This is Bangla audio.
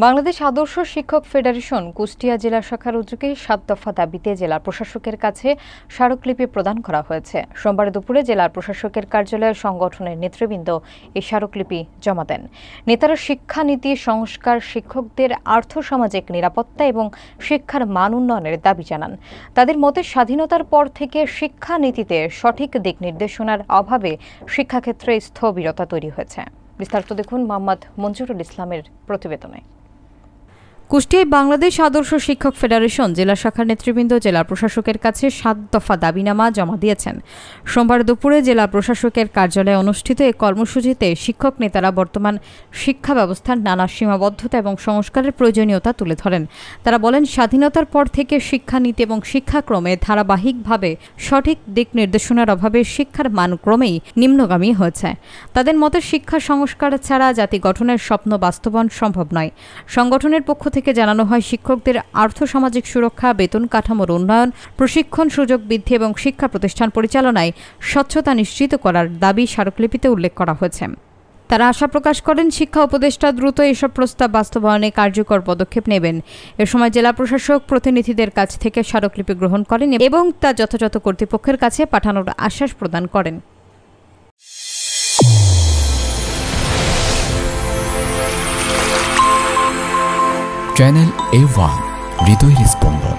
বাংলাদেশ আদর্শ শিক্ষক ফেডারেশন কুষ্টিয়া জেলা শাখার উদ্যোগে ৭ দফা দাবিতে জেলা প্রশাসকের কাছে স্মারকলিপি প্রদান করা হয়েছে। সোমবার দুপুরে জেলা প্রশাসকের কার্যালয়ের সংগঠনের নেতৃবৃন্দ এই স্মারকলিপি জমা দেন। নেতারা শিক্ষানীতি সংস্কার, শিক্ষকদের আর্থসামাজিক নিরাপত্তা এবং শিক্ষার মান উন্নয়নের দাবি জানান। তাদের মতে স্বাধীনতার পর থেকে শিক্ষানীতিতে সঠিক দিক নির্দেশনার অভাবে শিক্ষাক্ষেত্রে স্থবিরতা তৈরি হয়েছে। বিস্তারিত দেখুন মোহাম্মদ মঞ্জুরুল ইসলামের প্রতিবেদনে। কুষ্টিয়ায় বাংলাদেশ আদর্শ শিক্ষক ফেডারেশন জেলা শাখার নেতৃবৃন্দ জেলা প্রশাসকের কাছে ৭ দফা দাবিনামা জমা দিয়েছেন। সোমবার দুপুরে জেলা প্রশাসকের কার্যালয়ে অনুষ্ঠিত এই কর্মসূচিতে শিক্ষক নেতারা বর্তমান শিক্ষা ব্যবস্থার নানা সীমাবদ্ধতা এবং সংস্কারের প্রয়োজনীয়তা তুলে ধরেন। তারা বলেন, স্বাধীনতার পর থেকে শিক্ষানীতি এবং শিক্ষাক্রমে ধারাবাহিকভাবে সঠিক দিক নির্দেশনার অভাবে শিক্ষার মান ক্রমেই নিম্নগামী হয়েছে। তাদের মতে শিক্ষা সংস্কার ছাড়া জাতি গঠনের স্বপ্ন বাস্তবায়ন সম্ভব নয়। সংগঠনের পক্ষ থেকে জানানো হয়, শিক্ষকদের আর্থসামাজিক সুরক্ষা, বেতন কাঠামোর উন্নয়ন, প্রশিক্ষণ সুযোগ বৃদ্ধি এবং শিক্ষা প্রতিষ্ঠান পরিচালনায় স্বচ্ছতা নিশ্চিত করার দাবি স্মারকলিপিতে উল্লেখ করা হয়েছে। তারা আশা প্রকাশ করেন, শিক্ষা উপদেষ্টা দ্রুত এসব প্রস্তাব বাস্তবায়নে কার্যকর পদক্ষেপ নেবেন। এ সময় জেলা প্রশাসক প্রতিনিধিদের কাছ থেকে স্মারকলিপি গ্রহণ করেন এবং তা যথাযথ কর্তৃপক্ষের কাছে পাঠানোর আশ্বাস প্রদান করেন। চ্যানেল A1 হৃদয়ের স্পন্দন।